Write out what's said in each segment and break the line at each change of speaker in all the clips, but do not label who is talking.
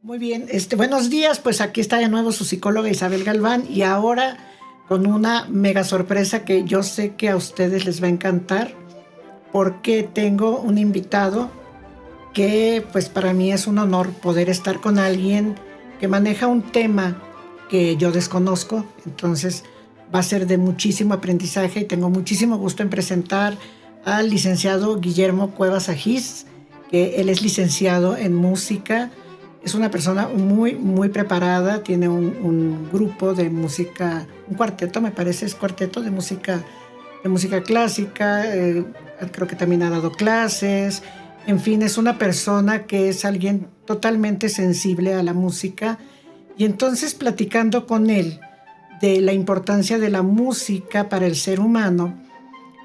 Muy bien, buenos días, pues aquí está de nuevo su psicóloga Isabel Galván y ahora con una mega sorpresa que yo sé que a ustedes les va a encantar porque tengo un invitado que pues para mí es un honor poder estar con alguien que maneja un tema que yo desconozco, entonces va a ser de muchísimo aprendizaje y tengo muchísimo gusto en presentar al licenciado Guillermo Cuevas Agis, que él es licenciado en música. Es una persona muy, muy preparada, tiene un grupo de música, un cuarteto, me parece, es cuarteto de música clásica, creo que también ha dado clases, en fin, es una persona que es alguien totalmente sensible a la música. Y entonces platicando con él de la importancia de la música para el ser humano,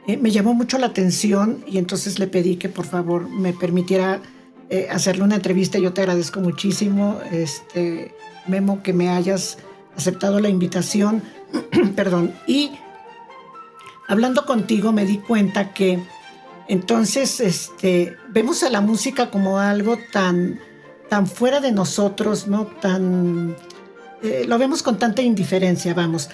me llamó mucho la atención y entonces le pedí que por favor me permitiera hacerle una entrevista. Yo te agradezco muchísimo, Memo, que me hayas aceptado la invitación. Perdón. Y hablando contigo me di cuenta que entonces vemos a la música como algo tan fuera de nosotros, ¿no? Lo vemos con tanta indiferencia, vamos.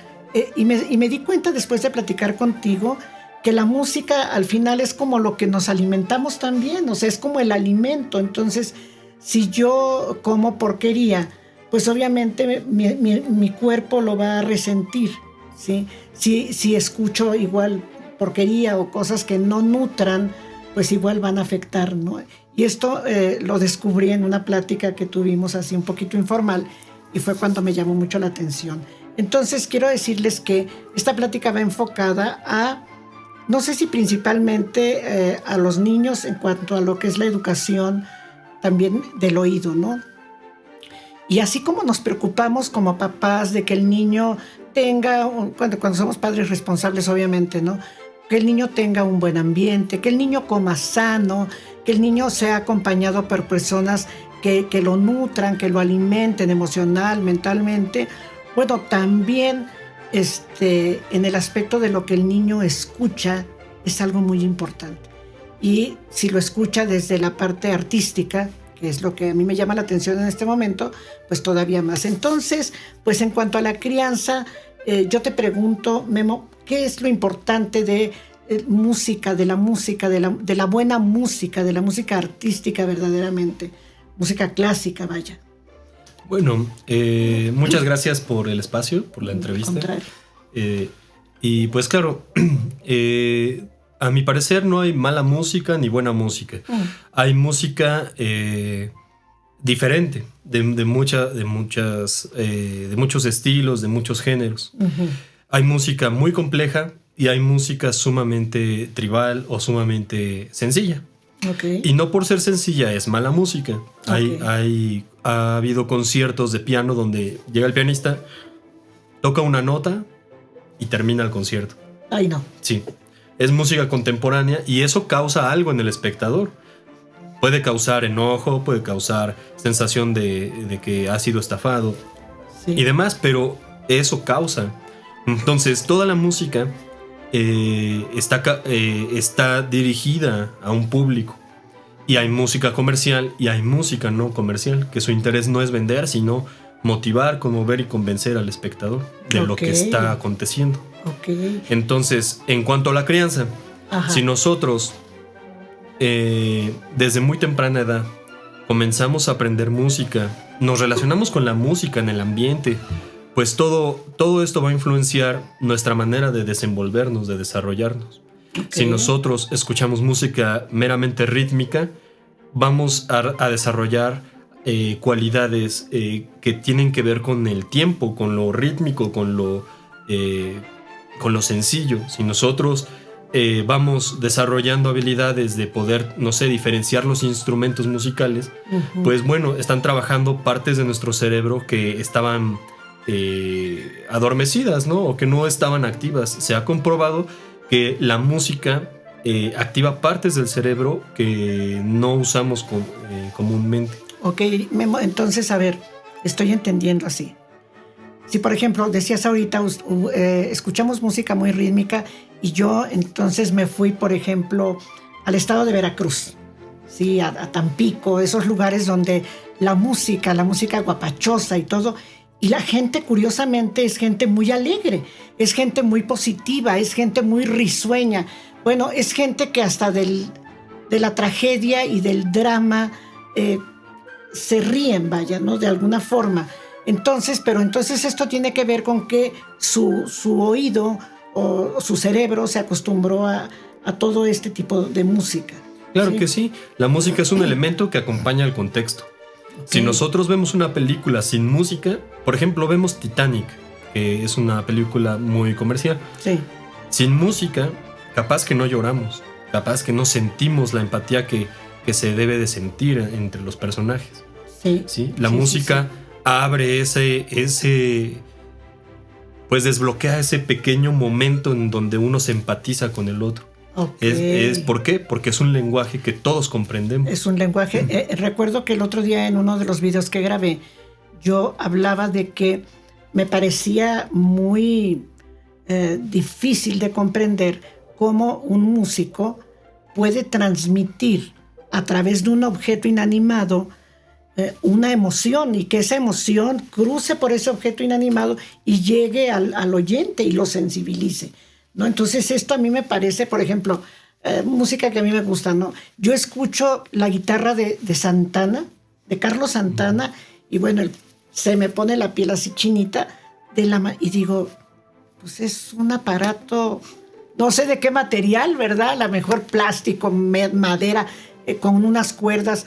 Y me di cuenta después de platicar contigo que la música al final es como lo que nos alimentamos también, o sea, es como el alimento. Entonces, si yo como porquería, pues obviamente mi cuerpo lo va a resentir, ¿sí? Si escucho igual porquería o cosas que no nutran, pues igual van a afectar, ¿no? Y esto lo descubrí en una plática que tuvimos así un poquito informal y fue cuando me llamó mucho la atención. Entonces, quiero decirles que esta plática va enfocada a, no sé si principalmente a los niños en cuanto a lo que es la educación también del oído, ¿no? Y así como nos preocupamos como papás de que el niño tenga, cuando somos padres responsables obviamente, ¿no? Que el niño tenga un buen ambiente, que el niño coma sano, que el niño sea acompañado por personas que lo nutran, que lo alimenten emocional, mentalmente. Bueno, también en el aspecto de lo que el niño escucha es algo muy importante. Y si lo escucha desde la parte artística, que es lo que a mí me llama la atención en este momento, pues todavía más. Entonces, pues en cuanto a la crianza, yo te pregunto, Memo, ¿qué es lo importante de música, de la buena música, de la música artística verdaderamente? Música clásica, vaya.
Bueno, muchas gracias por el espacio, por la entrevista. Y pues claro, a mi parecer no hay mala música ni buena música. Hay música diferente, de muchos estilos, de muchos géneros. Uh-huh. Hay música muy compleja y hay música sumamente tribal o sumamente sencilla. Okay. Y no por ser sencilla es mala música. Okay. Ha habido conciertos de piano donde llega el pianista, toca una nota y termina el concierto.
Ay, no.
Sí. Es música contemporánea y eso causa algo en el espectador. Puede causar enojo, puede causar sensación de que ha sido estafado, sí, y demás, pero eso causa. Entonces, toda la música está dirigida a un público. Y hay música comercial y hay música no comercial, que su interés no es vender, sino motivar, conmover y convencer al espectador de lo que está aconteciendo. Okay. Entonces, en cuanto a la crianza, ajá, si nosotros desde muy temprana edad comenzamos a aprender música, nos relacionamos con la música en el ambiente, pues todo esto va a influenciar nuestra manera de desenvolvernos, de desarrollarnos. Okay. Si nosotros escuchamos música meramente rítmica, vamos a desarrollar cualidades que tienen que ver con el tiempo, con lo rítmico, con lo sencillo. Si nosotros vamos desarrollando habilidades de poder, no sé, diferenciar los instrumentos musicales, uh-huh, pues bueno, están trabajando partes de nuestro cerebro que estaban adormecidas, ¿no? O que no estaban activas. Se ha comprobado que la música activa partes del cerebro que no usamos comúnmente.
Ok, Memo, entonces, a ver, estoy entendiendo así. Si, por ejemplo, decías ahorita, escuchamos música muy rítmica y yo entonces me fui, por ejemplo, al estado de Veracruz, ¿sí? A Tampico, esos lugares donde la música guapachosa y todo. Y la gente, curiosamente, es gente muy alegre, es gente muy positiva, es gente muy risueña. Bueno, es gente que hasta de la tragedia y del drama se ríen, vaya, ¿no? De alguna forma. Entonces esto tiene que ver con que su oído o su cerebro se acostumbró a todo este tipo de música.
Claro, ¿sí? Que sí. La música es un elemento que acompaña al contexto. Okay. Si nosotros vemos una película sin música, por ejemplo, vemos Titanic, que es una película muy comercial.
Sí.
Sin música, capaz que no lloramos, capaz que no sentimos la empatía que se debe de sentir entre los personajes.
Sí.
¿Sí? La música abre pues desbloquea ese pequeño momento en donde uno se empatiza con el otro.
Okay.
¿Por qué? Porque es un lenguaje que todos comprendemos.
Es un lenguaje. Recuerdo que el otro día en uno de los videos que grabé, yo hablaba de que me parecía muy difícil de comprender cómo un músico puede transmitir a través de un objeto inanimado una emoción, y que esa emoción cruce por ese objeto inanimado y llegue al oyente y lo sensibilice, ¿no? Entonces esto a mí me parece, por ejemplo, música que a mí me gusta, ¿no? Yo escucho la guitarra de Santana, de Carlos Santana, y bueno, se me pone la piel así chinita y digo, pues es un aparato, no sé de qué material, ¿verdad? A lo mejor plástico, madera, con unas cuerdas,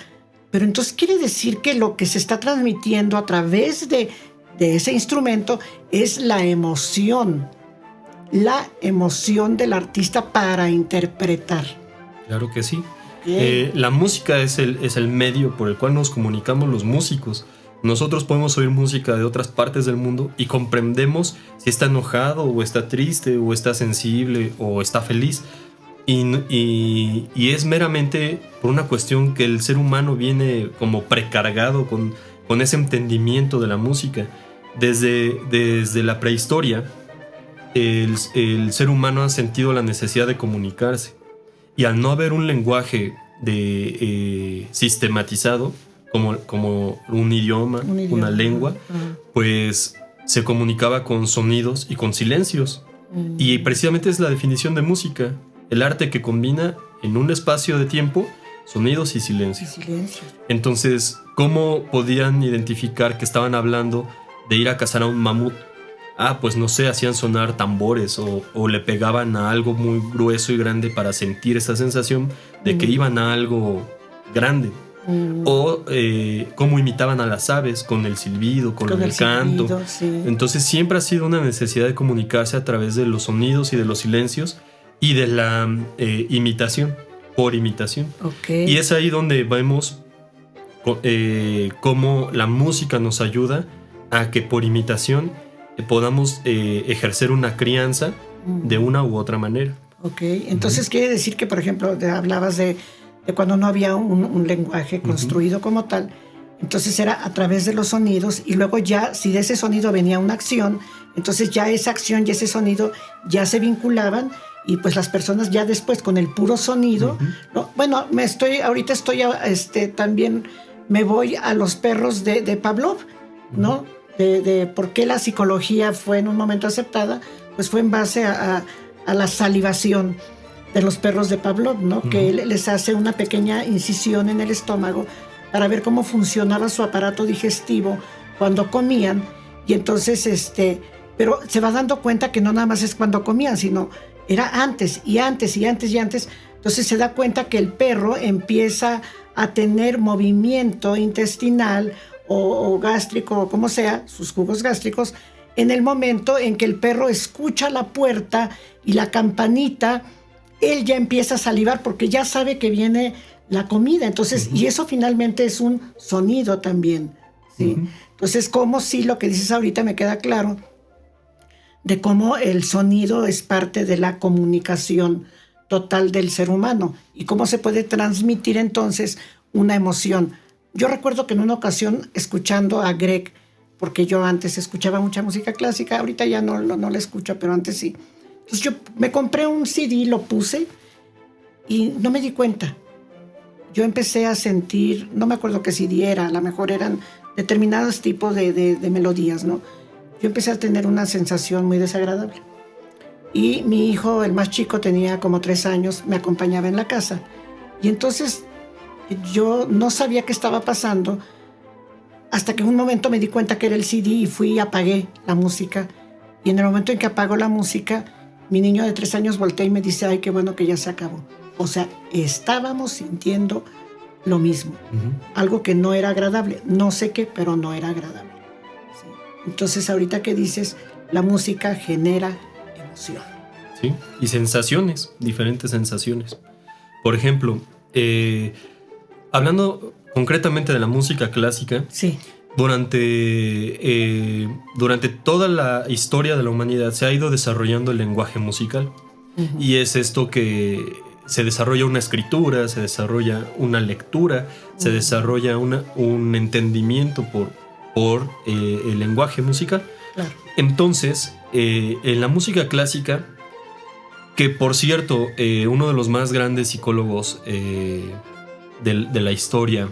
pero entonces quiere decir que lo que se está transmitiendo a través de ese instrumento es la emoción del artista para interpretar.
Claro que sí. La música es el medio por el cual nos comunicamos los músicos. Nosotros podemos oír música de otras partes del mundo y comprendemos si está enojado o está triste o está sensible o está feliz. Y es meramente por una cuestión que el ser humano viene como precargado con ese entendimiento de la música. Desde la prehistoria, el ser humano ha sentido la necesidad de comunicarse. Y al no haber un lenguaje sistematizado, como un idioma, una lengua, pues se comunicaba con sonidos y con silencios. Y precisamente es la definición de música. El arte que combina en un espacio de tiempo sonidos y silencios. Entonces, ¿cómo podían identificar que estaban hablando de ir a cazar a un mamut? Pues no sé, hacían sonar tambores o le pegaban a algo muy grueso y grande para sentir esa sensación de que iban a algo grande. O cómo imitaban a las aves con el silbido, con el canto.
Silbido, sí.
Entonces siempre ha sido una necesidad de comunicarse a través de los sonidos y de los silencios y de la imitación, por imitación.
Okay.
Y es ahí donde vemos cómo la música nos ayuda a que por imitación podamos ejercer una crianza de una u otra manera.
Ok, entonces quiere decir que, por ejemplo, hablabas de cuando no había un lenguaje construido como tal, entonces era a través de los sonidos, y luego ya, si de ese sonido venía una acción, entonces ya esa acción y ese sonido ya se vinculaban, y pues las personas ya después con el puro sonido, ¿no? Bueno, ahorita estoy también me voy a los perros de Pavlov, ¿no? De por qué la psicología fue en un momento aceptada, pues fue en base a la salivación de los perros de Pavlov, ¿no? Que él les hace una pequeña incisión en el estómago para ver cómo funcionaba su aparato digestivo cuando comían, y entonces pero se va dando cuenta que no nada más es cuando comían, sino era antes y antes y antes y antes. Entonces se da cuenta que el perro empieza a tener movimiento intestinal o gástrico, o como sea, sus jugos gástricos, en el momento en que el perro escucha la puerta y la campanita, él ya empieza a salivar porque ya sabe que viene la comida. Entonces, y eso finalmente es un sonido también, ¿sí? Entonces, como si lo que dices ahorita me queda claro, de cómo el sonido es parte de la comunicación total del ser humano y cómo se puede transmitir entonces una emoción. Yo recuerdo que en una ocasión, escuchando a Grieg, porque yo antes escuchaba mucha música clásica, ahorita ya no la escucho, pero antes sí. Entonces yo me compré un CD, lo puse y no me di cuenta. yo empecé a sentir, no me acuerdo qué CD era, a lo mejor eran determinados tipos de melodías, ¿no? Yo empecé a tener una sensación muy desagradable. Y mi hijo, el más chico, tenía como 3 años, me acompañaba en la casa. Y entonces yo no sabía qué estaba pasando hasta que en un momento me di cuenta que era el CD y fui y apagué la música. Y en el momento en que apago la música, mi niño de 3 años voltea y me dice, ay, qué bueno que ya se acabó. O sea, estábamos sintiendo lo mismo. Algo que no era agradable. No sé qué, pero no era agradable. Sí. Entonces, ahorita que dices, la música genera emoción.
Sí, y sensaciones, diferentes sensaciones. Por ejemplo, hablando concretamente de la música clásica,
sí.
Durante toda la historia de la humanidad se ha ido desarrollando el lenguaje musical. Y es esto que se desarrolla una escritura, se desarrolla una lectura, se desarrolla un entendimiento por el lenguaje musical.
Claro.
Entonces, en la música clásica, que por cierto, uno de los más grandes psicólogos de la historia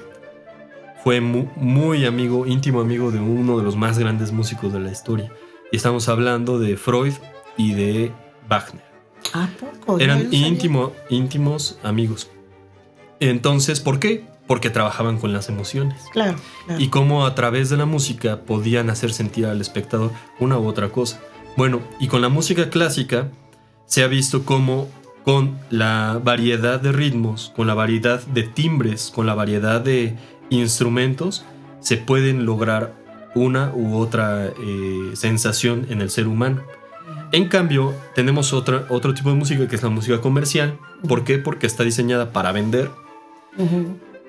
fue muy amigo, íntimo amigo de uno de los más grandes músicos de la historia. Y estamos hablando de Freud y de Wagner.
¿A poco?
Eran íntimos amigos. Entonces, ¿por qué? Porque trabajaban con las emociones.
Claro.
Y cómo a través de la música podían hacer sentir al espectador una u otra cosa. Bueno, y con la música clásica se ha visto cómo con la variedad de ritmos, con la variedad de timbres, con la variedad de instrumentos, se pueden lograr una u otra sensación en el ser humano. En cambio, tenemos otro tipo de música, que es la música comercial. ¿Por qué? Porque está diseñada para vender.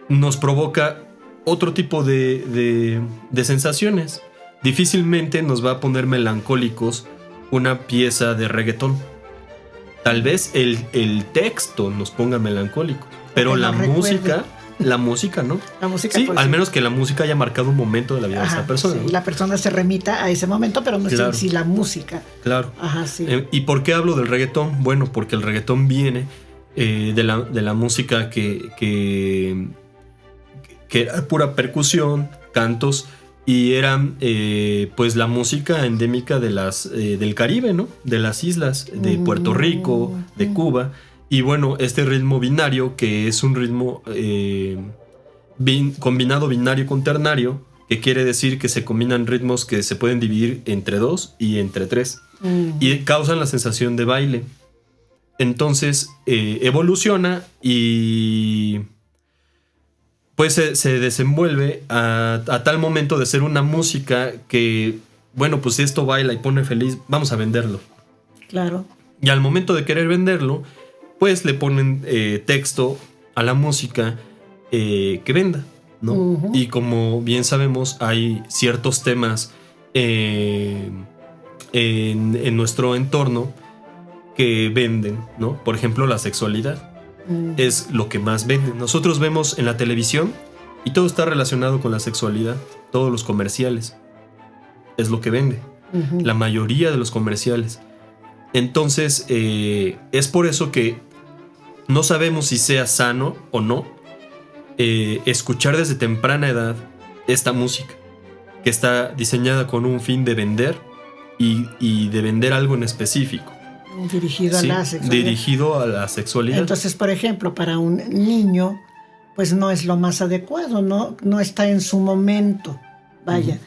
Nos provoca otro tipo de sensaciones. Difícilmente nos va a poner melancólicos una pieza de reggaetón. Tal vez el texto nos ponga melancólicos, pero la música no.
La música,
sí,
pues,
al menos que la música haya marcado un momento de la vida de esa persona.
Sí,
¿no?
la persona se remita a ese momento, pero no es en sí la música.
Claro.
Ajá, sí.
¿Y por qué hablo del reggaetón? Bueno, porque el reggaetón viene de la música que era pura percusión, cantos, y eran pues la música endémica de del Caribe, ¿no? De las islas de Puerto Rico, de Cuba. Y bueno, este ritmo binario, que es un ritmo combinado binario con ternario, que quiere decir que se combinan ritmos que se pueden dividir entre 2 y entre 3, y causan la sensación de baile. Entonces evoluciona y pues se desenvuelve a tal momento de ser una música que, bueno, pues si esto baila y pone feliz, vamos a venderlo.
Claro.
Y al momento de querer venderlo, pues le ponen texto a la música que venda, ¿no? Y como bien sabemos, hay ciertos temas en nuestro entorno que venden, ¿no? Por ejemplo, la sexualidad es lo que más vende. Nosotros vemos en la televisión y todo está relacionado con la sexualidad. Todos los comerciales es lo que vende. La mayoría de los comerciales. Entonces, es por eso que no sabemos si sea sano o no escuchar desde temprana edad esta música, que está diseñada con un fin de vender y de vender algo en específico.
Dirigido a la sexualidad.
Dirigido a la sexualidad.
Entonces, por ejemplo, para un niño, pues no es lo más adecuado, no está en su momento. Vaya.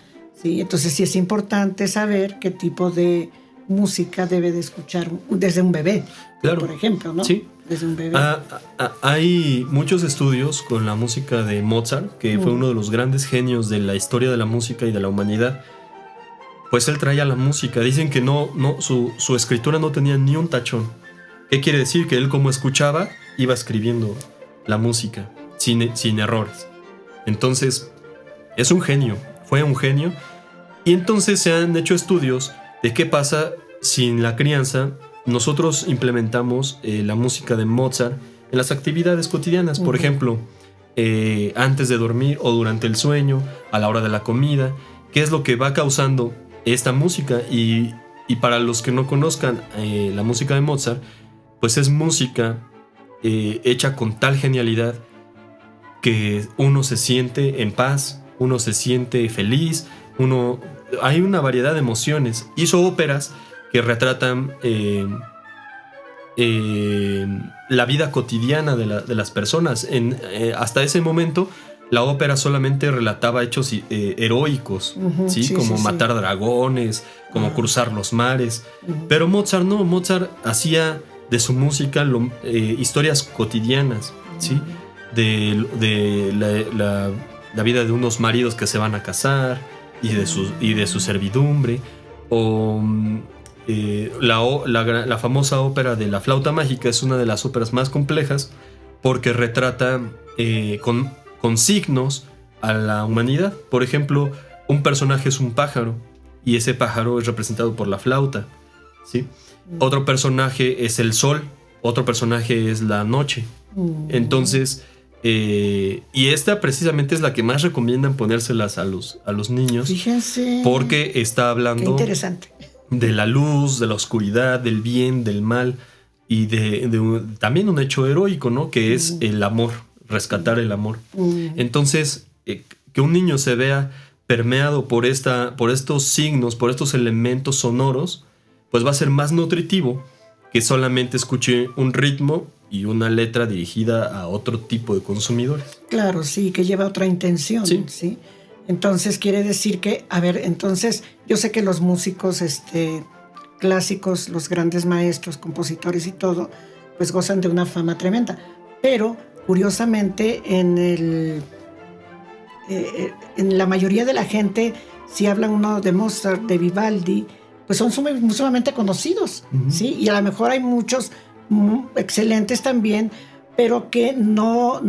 Sí, entonces sí es importante saber qué tipo de música debe de escuchar desde un bebé.
Claro.
Por ejemplo, ¿no?
Sí.
Desde un bebé.
Hay muchos estudios con la música de Mozart, que fue uno de los grandes genios de la historia de la música y de la humanidad. Pues él traía la música. Dicen que su escritura no tenía ni un tachón. ¿Qué quiere decir? Que él, como escuchaba, iba escribiendo la música sin errores. Entonces, es un genio. Fue un genio. Y entonces se han hecho estudios de qué pasa si en la crianza nosotros implementamos la música de Mozart en las actividades cotidianas. Por ejemplo, antes de dormir o durante el sueño, a la hora de la comida. ¿Qué es lo que va causando esta música? Y para los que no conozcan la música de Mozart, pues es música hecha con tal genialidad que uno se siente en paz, uno se siente feliz, hay una variedad de emociones. Hizo óperas que retratan la vida cotidiana de las personas. Hasta ese momento la ópera solamente relataba hechos heroicos, ¿sí?
Sí,
como
sí,
matar dragones, como cruzar los mares. Pero Mozart no, Mozart hacía de su música historias cotidianas, ¿sí? De la vida de unos maridos que se van a casar y de su servidumbre, o la famosa ópera de La Flauta Mágica es una de las óperas más complejas porque retrata con signos a la humanidad. Por ejemplo, un personaje es un pájaro y ese pájaro es representado por la flauta, ¿sí? Otro personaje es el sol, otro personaje es la noche. Entonces, y esta precisamente es la que más recomiendan ponérselas a los niños.
Fíjense.
Porque está hablando
qué interesante.
De la luz, de la oscuridad, del bien, del mal y también un hecho heroico, ¿no? Que es el amor, rescatar el amor. Entonces, que un niño se vea permeado por estos signos, por estos elementos sonoros, pues va a ser más nutritivo que solamente escuche un ritmo y una letra dirigida a otro tipo de consumidores.
Claro, sí, que lleva otra intención, ¿sí? Entonces quiere decir que, a ver, entonces yo sé que los músicos clásicos, los grandes maestros, compositores y todo, pues gozan de una fama tremenda. Pero, curiosamente, en la mayoría de la gente, si hablan uno de Mozart, de Vivaldi, pues son sumamente conocidos, ¿sí? Y a lo mejor hay muchos excelentes también, pero que no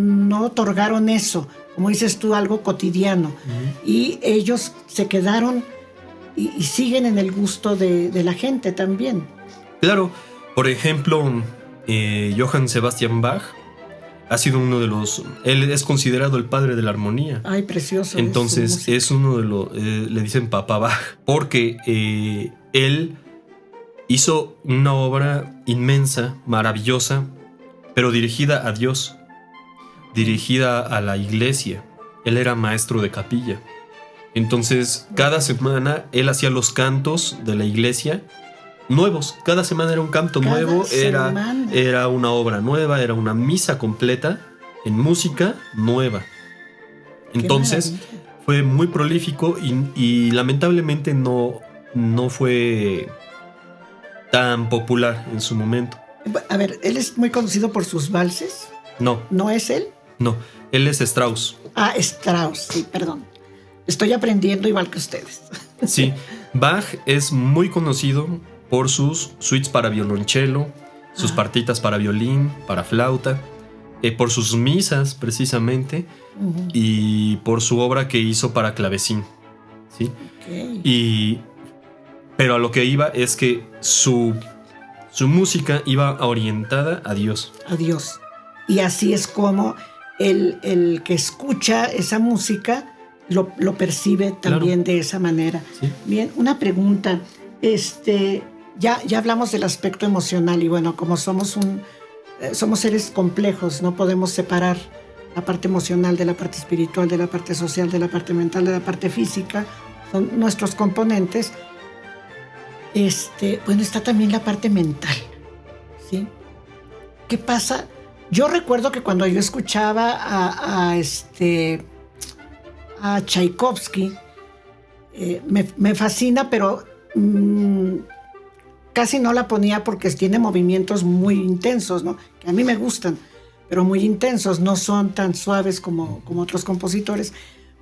otorgaron eso, como dices tú, algo cotidiano. Y ellos se quedaron y siguen en el gusto de la gente también.
Claro, por ejemplo, Johann Sebastian Bach ha sido él es considerado el padre de la armonía.
Ay, precioso.
Entonces es uno le dicen Papá Bach, porque él hizo una obra inmensa, maravillosa, pero dirigida a Dios, dirigida a la iglesia. Él era maestro de capilla. Entonces, cada semana él hacía los cantos de la iglesia nuevos. Cada semana era un canto nuevo, era una obra nueva, era una misa completa en música nueva. Entonces, fue muy prolífico y lamentablemente no fue tan popular en su momento.
A ver, ¿él es muy conocido por sus valses?
No.
¿No es él?
No, él es Strauss.
Ah, Strauss, sí, perdón. Estoy aprendiendo igual que ustedes.
Sí, Bach es muy conocido por sus suites para violonchelo, sus partitas para violín, para flauta, por sus misas precisamente, y por su obra que hizo para clavecín, ¿sí? Okay. Pero a lo que iba es que su música iba orientada a Dios.
A Dios. Y así es como el que escucha esa música lo percibe también, claro, de esa manera. Sí. Bien, una pregunta. Ya hablamos del aspecto emocional y bueno, como somos seres complejos, no podemos separar la parte emocional de la parte espiritual, de la parte social, de la parte mental, de la parte física. Son nuestros componentes. Bueno, está también la parte mental, ¿sí? ¿Qué pasa? Yo recuerdo que cuando yo escuchaba a Tchaikovsky, me fascina, pero casi no la ponía porque tiene movimientos muy intensos, ¿no? Que a mí me gustan, pero muy intensos, no son tan suaves como otros compositores.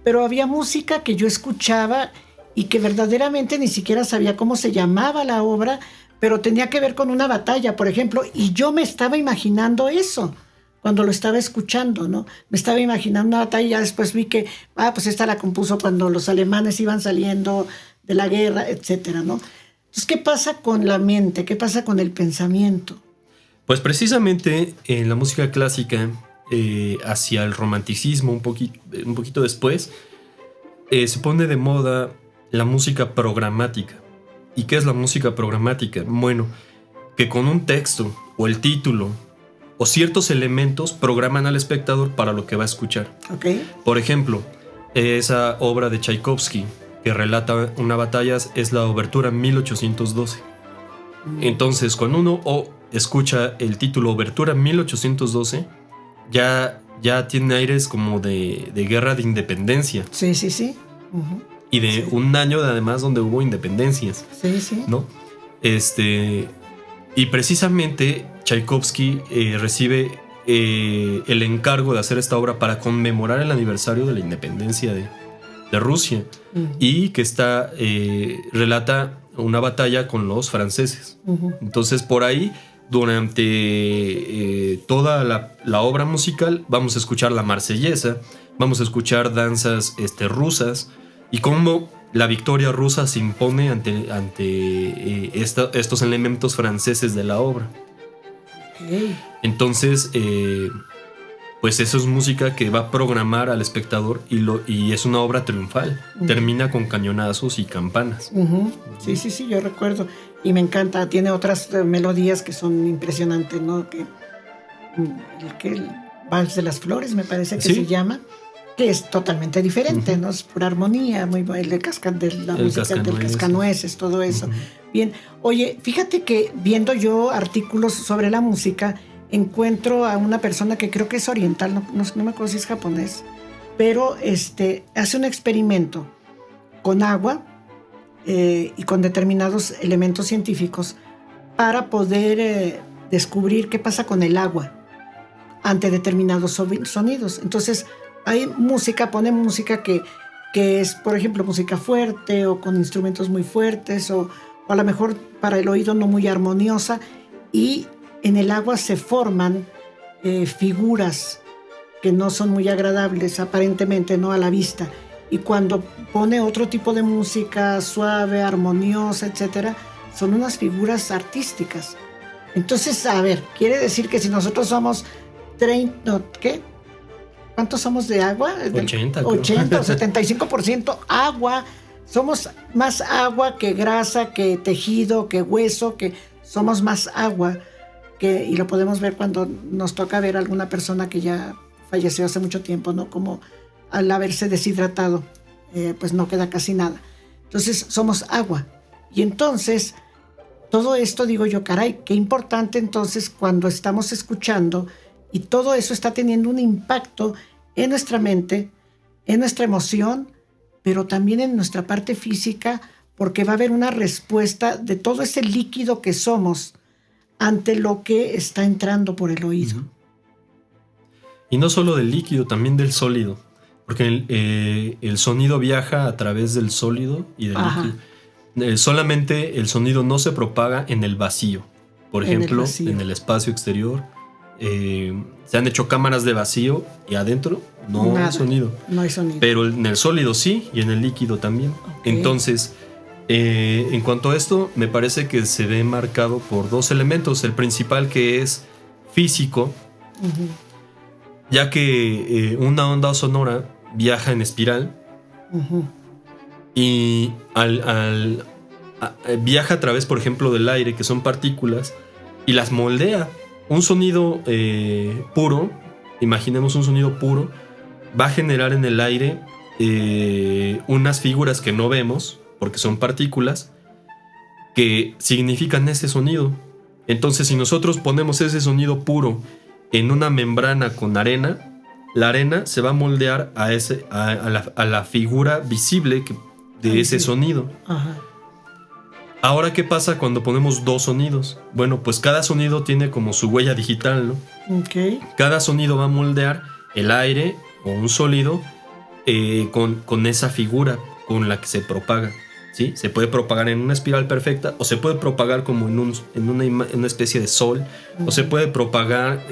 Pero había música que yo escuchaba y que verdaderamente ni siquiera sabía cómo se llamaba la obra, pero tenía que ver con una batalla, por ejemplo, y yo me estaba imaginando eso cuando lo estaba escuchando, ¿no? Me estaba imaginando una batalla y ya después vi que, pues esta la compuso cuando los alemanes iban saliendo de la guerra, etcétera, ¿no? Entonces, ¿qué pasa con la mente? ¿Qué pasa con el pensamiento?
Pues precisamente en la música clásica, hacia el romanticismo, un poquito después, se pone de moda la música programática. ¿Y qué es la música programática? Bueno, que con un texto o el título o ciertos elementos programan al espectador para lo que va a escuchar.
Okay.
Por ejemplo, esa obra de Tchaikovsky que relata una batalla es la Obertura 1812. Entonces, cuando uno escucha el título Obertura 1812, ya tiene aires como de guerra de independencia.
Sí, sí, sí. Uh-huh.
Y de un año además donde hubo independencias.
Sí, sí.
¿No? Y precisamente Tchaikovsky recibe el encargo de hacer esta obra para conmemorar el aniversario de la independencia de Rusia. Uh-huh. Y que relata una batalla con los franceses. Uh-huh. Entonces, por ahí, durante toda la obra musical, vamos a escuchar la marsellesa, vamos a escuchar danzas rusas, y cómo la victoria rusa se impone ante estos elementos franceses de la obra. Okay. Entonces, pues eso es música que va a programar al espectador y es una obra triunfal. Uh-huh. Termina con cañonazos y campanas.
Uh-huh. Sí, sí, sí, yo recuerdo. Y me encanta. Tiene otras melodías que son impresionantes, ¿no? El Vals de las Flores, me parece que ¿sí? Se llama. Que es totalmente diferente, uh-huh. ¿no? Es pura armonía, muy la música del Cascanueces, todo eso. Uh-huh. Bien, oye, fíjate que viendo yo artículos sobre la música, encuentro a una persona que creo que es oriental, no me acuerdo si es japonés, pero hace un experimento con agua y con determinados elementos científicos para poder descubrir qué pasa con el agua ante determinados sonidos. Entonces, pone música que es, por ejemplo, música fuerte o con instrumentos muy fuertes o a lo mejor para el oído no muy armoniosa, y en el agua se forman figuras que no son muy agradables aparentemente, ¿no? A la vista. Y cuando pone otro tipo de música suave, armoniosa, etcétera, son unas figuras artísticas. Entonces, a ver, quiere decir que si nosotros somos 30, ¿qué? ¿Cuántos somos de agua?
80
o 75% agua. Somos más agua que grasa, que tejido, que hueso, que somos más agua. Y lo podemos ver cuando nos toca ver a alguna persona que ya falleció hace mucho tiempo, ¿no? Como al haberse deshidratado, pues no queda casi nada. Entonces somos agua. Y entonces, todo esto digo yo, caray, qué importante entonces cuando estamos escuchando. Y todo eso está teniendo un impacto en nuestra mente, en nuestra emoción, pero también en nuestra parte física, porque va a haber una respuesta de todo ese líquido que somos ante lo que está entrando por el oído.
Y no solo del líquido, también del sólido, porque el sonido viaja a través del sólido y del líquido. Solamente el sonido no se propaga en el vacío. Por ejemplo, en el espacio exterior. Se han hecho cámaras de vacío y adentro no hay sonido.
No hay sonido.
Pero en el sólido sí y en el líquido también. Okay. Entonces, en cuanto a esto, me parece que se ve marcado por dos elementos. El principal, que es físico, uh-huh. ya que una onda sonora viaja en espiral, uh-huh. y viaja a través, por ejemplo, del aire, que son partículas, y las moldea. Un sonido puro, imaginemos un sonido puro, va a generar en el aire unas figuras que no vemos, porque son partículas, que significan ese sonido. Entonces, si nosotros ponemos ese sonido puro en una membrana con arena, la arena se va a moldear a la figura visible de ese sonido. Ajá. Ahora, ¿qué pasa cuando ponemos dos sonidos? Bueno, pues cada sonido tiene como su huella digital, ¿no?
Okay.
Cada sonido va a moldear el aire o un sólido con esa figura con la que se propaga, ¿sí? Se puede propagar en una espiral perfecta, o se puede propagar como en una especie de sol, uh-huh. o se puede propagar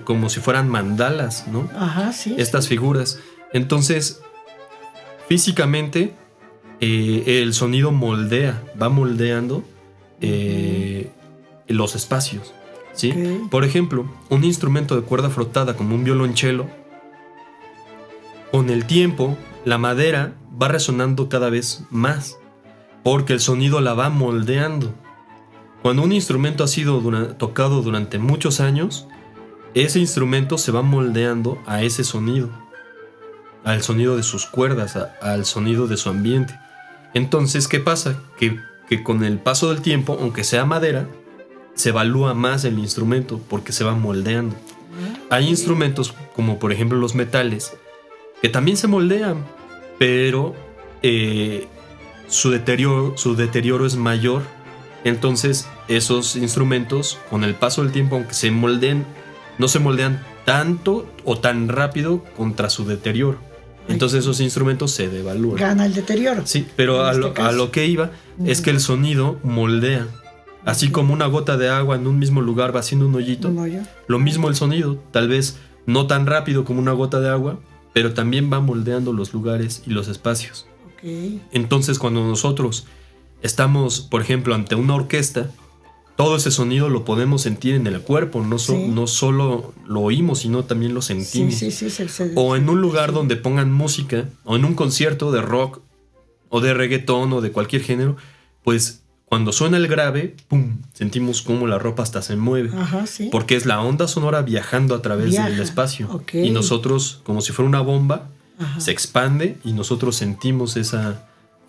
como si fueran mandalas, ¿no?
Ajá, sí.
Estas figuras. Entonces, físicamente, el sonido va moldeando los espacios, ¿sí? Okay. Por ejemplo, un instrumento de cuerda frotada como un violonchelo, con el tiempo la madera va resonando cada vez más, porque el sonido la va moldeando. Cuando un instrumento ha sido tocado durante muchos años, ese instrumento se va moldeando a ese sonido, al sonido de sus cuerdas, al sonido de su ambiente. Entonces, ¿qué pasa? Que con el paso del tiempo, aunque sea madera, se evalúa más el instrumento porque se va moldeando. Hay instrumentos como por ejemplo los metales que también se moldean, pero su deterioro es mayor. Entonces esos instrumentos con el paso del tiempo, aunque se moldeen, no se moldean tanto o tan rápido contra su deterioro. Entonces esos instrumentos se devalúan.
Gana el deterioro.
Sí, pero a lo que iba es que el sonido moldea. Así como una gota de agua en un mismo lugar va haciendo un hoyito. Lo mismo el sonido, tal vez no tan rápido como una gota de agua, pero también va moldeando los lugares y los espacios.
Okay.
Entonces cuando nosotros estamos, por ejemplo, ante una orquesta, todo ese sonido lo podemos sentir en el cuerpo, no solo lo oímos, sino también lo sentimos.
Sí,
o en un lugar donde pongan música, o en un concierto de rock, o de reggaetón, o de cualquier género, pues cuando suena el grave, ¡pum!, sentimos como la ropa hasta se mueve.
Ajá, sí.
Porque es la onda sonora viajando a través del espacio.
Okay.
Y nosotros, como si fuera una bomba,
ajá,
se expande y nosotros sentimos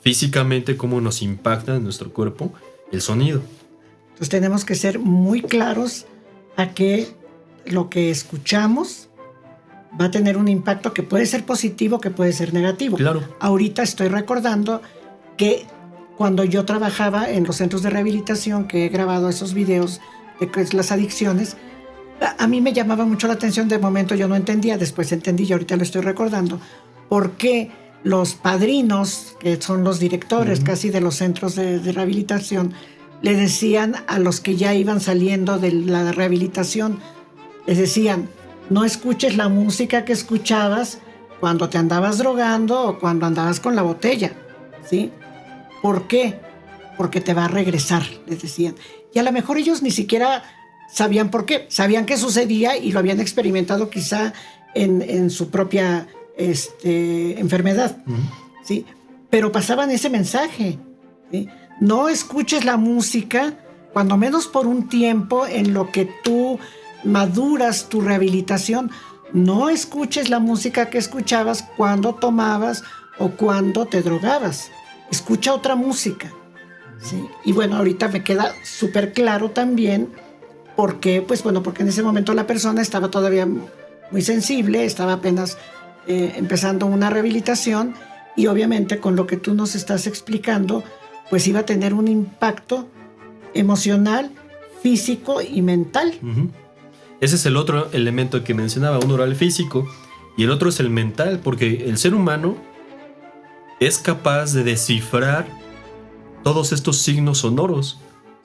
físicamente cómo nos impacta en nuestro cuerpo el sonido.
Entonces tenemos que ser muy claros a que lo que escuchamos va a tener un impacto que puede ser positivo, que puede ser negativo.
Claro.
Ahorita estoy recordando que cuando yo trabajaba en los centros de rehabilitación, que he grabado esos videos de las adicciones, a mí me llamaba mucho la atención. De momento yo no entendía, después entendí y ahorita lo estoy recordando, por qué los padrinos, que son los directores casi de los centros de rehabilitación, le decían a los que ya iban saliendo de la rehabilitación, les decían: no escuches la música que escuchabas cuando te andabas drogando o cuando andabas con la botella, ¿sí? ¿Por qué? Porque te va a regresar, les decían. Y a lo mejor ellos ni siquiera sabían por qué. Sabían que sucedía y lo habían experimentado quizá en su propia enfermedad, ¿sí? Pero pasaban ese mensaje, ¿sí? No escuches la música, cuando menos por un tiempo en lo que tú maduras tu rehabilitación. No escuches la música que escuchabas cuando tomabas o cuando te drogabas. Escucha otra música, ¿sí? Y bueno, ahorita me queda súper claro también porque en ese momento la persona estaba todavía muy sensible, estaba apenas empezando una rehabilitación, y obviamente con lo que tú nos estás explicando, pues iba a tener un impacto emocional, físico y mental.
Uh-huh. Ese es el otro elemento que mencionaba. Uno era el físico y el otro es el mental, porque el ser humano es capaz de descifrar todos estos signos sonoros,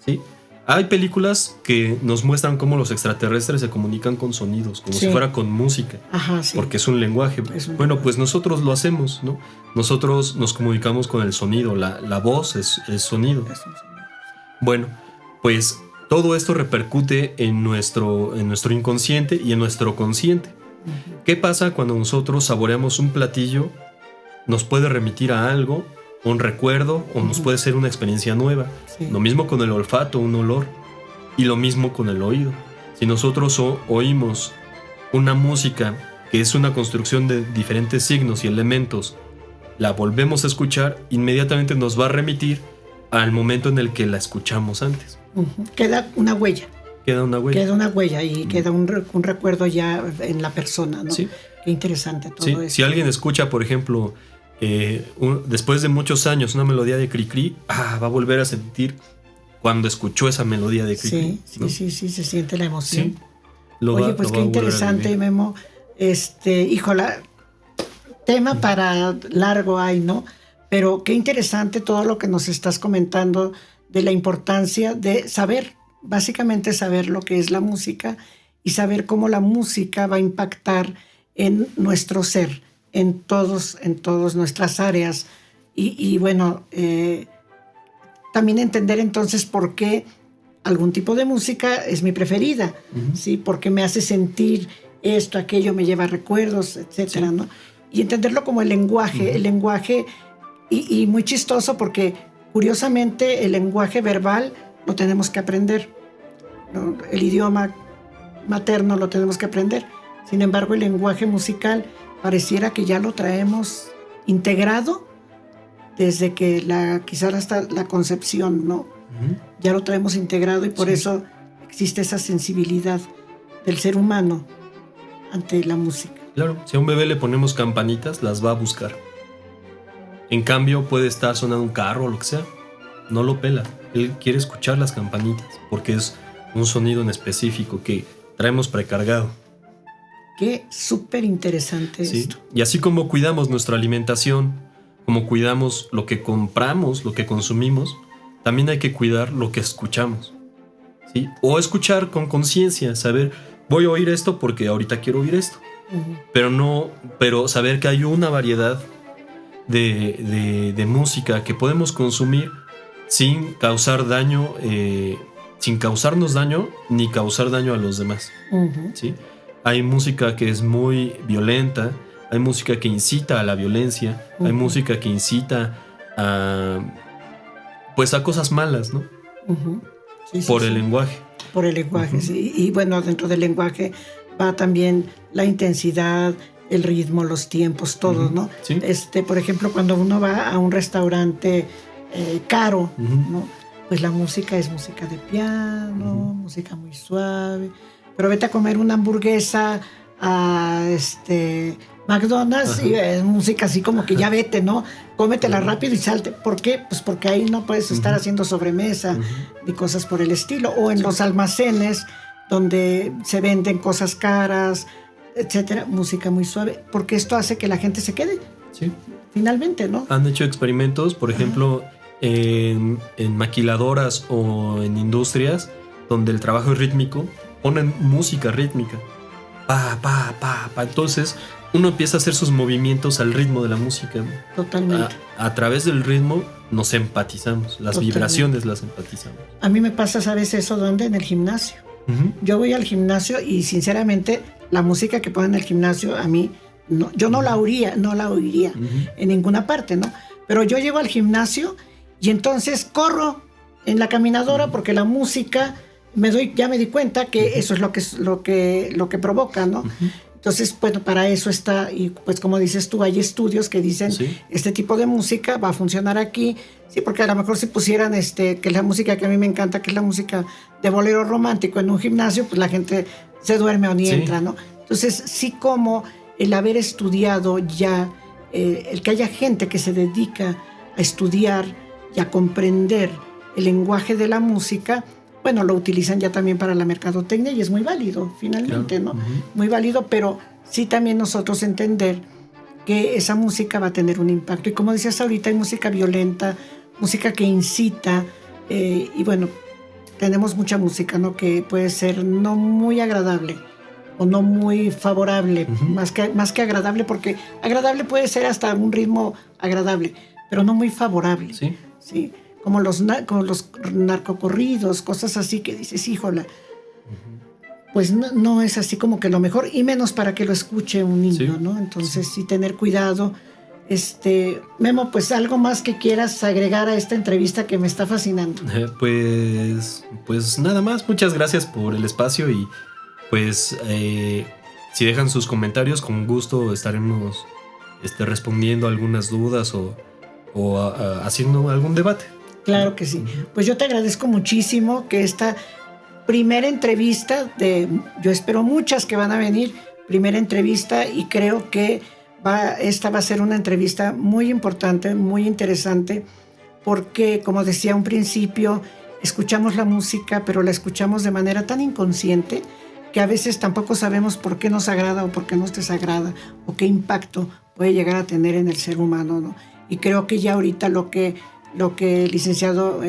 ¿sí? Hay películas que nos muestran cómo los extraterrestres se comunican con sonidos, como si fuera con música.
Ajá, sí.
Porque es un lenguaje. Pues nosotros lo hacemos, ¿no? Nosotros nos comunicamos con el sonido. La voz es sonido. Bueno, pues todo esto repercute en nuestro inconsciente y en nuestro consciente. Uh-huh. ¿Qué pasa cuando nosotros saboreamos un platillo? Nos puede remitir a algo, un recuerdo, o nos puede ser una experiencia nueva. Sí. Lo mismo con el olfato, un olor, y lo mismo con el oído. Si nosotros oímos una música que es una construcción de diferentes signos y elementos, la volvemos a escuchar, inmediatamente nos va a remitir al momento en el que la escuchamos antes.
Uh-huh. Queda una huella. Queda una huella y queda un recuerdo ya en la persona, ¿no? Sí. Qué interesante todo eso.
Si alguien escucha, por ejemplo, después de muchos años una melodía de Cricri, va a volver a sentir cuando escuchó esa melodía de Cricri.
Sí, ¿no? sí, se siente la emoción.
Sí.
Oye, pues qué interesante, Memo. Híjola, tema para largo hay, ¿no? Pero qué interesante todo lo que nos estás comentando de la importancia de saber, básicamente saber lo que es la música y saber cómo la música va a impactar en nuestro ser, en todas nuestras áreas. Y bueno, también entender entonces por qué algún tipo de música es mi preferida, uh-huh. ¿sí? Porque me hace sentir esto, aquello, me lleva recuerdos, etcétera, sí. ¿no? Y entenderlo como el lenguaje, uh-huh. El lenguaje, y muy chistoso porque curiosamente el lenguaje verbal lo tenemos que aprender, ¿no? El idioma materno lo tenemos que aprender. Sin embargo, el lenguaje musical pareciera que ya lo traemos integrado desde que quizás hasta la concepción, ¿no? Uh-huh. Ya lo traemos integrado y por eso existe esa sensibilidad del ser humano ante la música.
Claro, si a un bebé le ponemos campanitas, las va a buscar. En cambio, puede estar sonando un carro o lo que sea, no lo pela. Él quiere escuchar las campanitas porque es un sonido en específico que traemos precargado.
Qué súper interesante esto.
Y así como cuidamos nuestra alimentación, como cuidamos lo que compramos, lo que consumimos, también hay que cuidar lo que escuchamos, ¿sí? O escuchar con conciencia, saber, voy a oír esto porque ahorita quiero oír esto. Uh-huh. Pero saber que hay una variedad de música que podemos consumir sin causar daño, sin causarnos daño ni causar daño a los demás. Uh-huh. ¿Sí? Hay música que es muy violenta, hay música que incita a la violencia, uh-huh. Hay música que incita a cosas malas, ¿no? Uh-huh. Por el lenguaje.
Por el lenguaje, uh-huh. Sí. Y bueno, dentro del lenguaje va también la intensidad, el ritmo, los tiempos, todo, uh-huh. ¿no? Sí. Por ejemplo, cuando uno va a un restaurante caro, uh-huh. ¿no? Pues la música es música de piano, uh-huh. música muy suave. Pero vete a comer una hamburguesa a McDonald's, uh-huh. y es música así como que ya vete, ¿no? Cómetela uh-huh. rápido y salte. ¿Por qué? Pues porque ahí no puedes estar uh-huh. haciendo sobremesa uh-huh. ni cosas por el estilo. O en los almacenes donde se venden cosas caras, etcétera, música muy suave. Porque esto hace que la gente se quede. Sí. Finalmente, ¿no?
Han hecho experimentos, por ejemplo, en maquiladoras o en industrias donde el trabajo es rítmico, ponen música rítmica. Pa, pa, pa, pa. Entonces uno empieza a hacer sus movimientos al ritmo de la música.
Totalmente.
A través del ritmo nos empatizamos. Las vibraciones las empatizamos.
A mí me pasa, ¿sabes eso dónde? En el gimnasio. Uh-huh. Yo voy al gimnasio y sinceramente la música que ponen en el gimnasio a mí, no, yo no la oiría uh-huh. en ninguna parte, ¿no? Pero yo llego al gimnasio y entonces corro en la caminadora uh-huh. porque la música... ya me di cuenta que uh-huh. eso es lo que provoca, ¿no? Uh-huh. Entonces, bueno, para eso está, y pues como dices tú, hay estudios que dicen, ¿sí? Este tipo de música va a funcionar aquí, sí, porque a lo mejor si pusieran que es la música que a mí me encanta, que es la música de bolero romántico en un gimnasio, pues la gente se duerme o ni entra, ¿no? Entonces, sí, como el haber estudiado ya, el que haya gente que se dedica a estudiar y a comprender el lenguaje de la música, bueno, lo utilizan ya también para la mercadotecnia y es muy válido, finalmente, claro. ¿no? Uh-huh. Muy válido, pero sí también nosotros entender que esa música va a tener un impacto. Y como decías ahorita, hay música violenta, música que incita, y bueno, tenemos mucha música, ¿no? Que puede ser no muy agradable o no muy favorable, uh-huh. más que agradable, porque agradable puede ser hasta un ritmo agradable, pero no muy favorable. Sí. ¿Sí? Como los narcocorridos, cosas así que dices, híjola, uh-huh. pues no es así como que lo mejor, y menos para que lo escuche un niño, sí. ¿no? Entonces sí tener cuidado. Memo, pues algo más que quieras agregar a esta entrevista que me está fascinando.
Pues nada más, muchas gracias por el espacio y pues si dejan sus comentarios, con gusto estaremos respondiendo algunas dudas o haciendo algún debate.
Claro que sí. Pues yo te agradezco muchísimo que esta primera entrevista yo espero muchas que van a venir, primera entrevista, y creo que esta va a ser una entrevista muy importante, muy interesante, porque como decía a un principio, escuchamos la música, pero la escuchamos de manera tan inconsciente que a veces tampoco sabemos por qué nos agrada o por qué nos desagrada o qué impacto puede llegar a tener en el ser humano, ¿no? Y creo que ya ahorita lo que el licenciado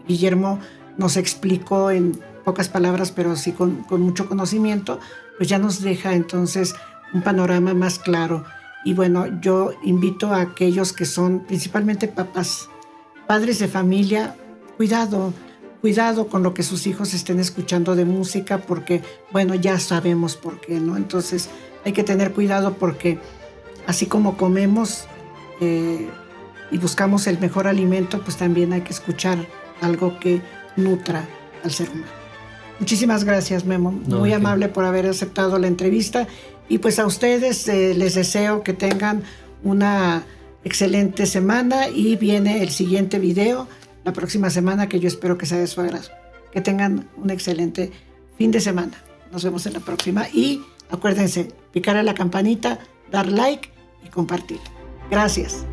Guillermo nos explicó en pocas palabras, pero sí con mucho conocimiento, pues ya nos deja entonces un panorama más claro. Y bueno, yo invito a aquellos que son principalmente papás, padres de familia, cuidado con lo que sus hijos estén escuchando de música, porque bueno, ya sabemos por qué, ¿no? Entonces hay que tener cuidado, porque así como comemos y buscamos el mejor alimento, pues también hay que escuchar algo que nutra al ser humano. Muchísimas gracias, Memo. Muy amable por haber aceptado la entrevista. Y pues a ustedes les deseo que tengan una excelente semana y viene el siguiente video la próxima semana que yo espero que sea de su agrado. Que tengan un excelente fin de semana. Nos vemos en la próxima y acuérdense, picar a la campanita, dar like y compartir. Gracias.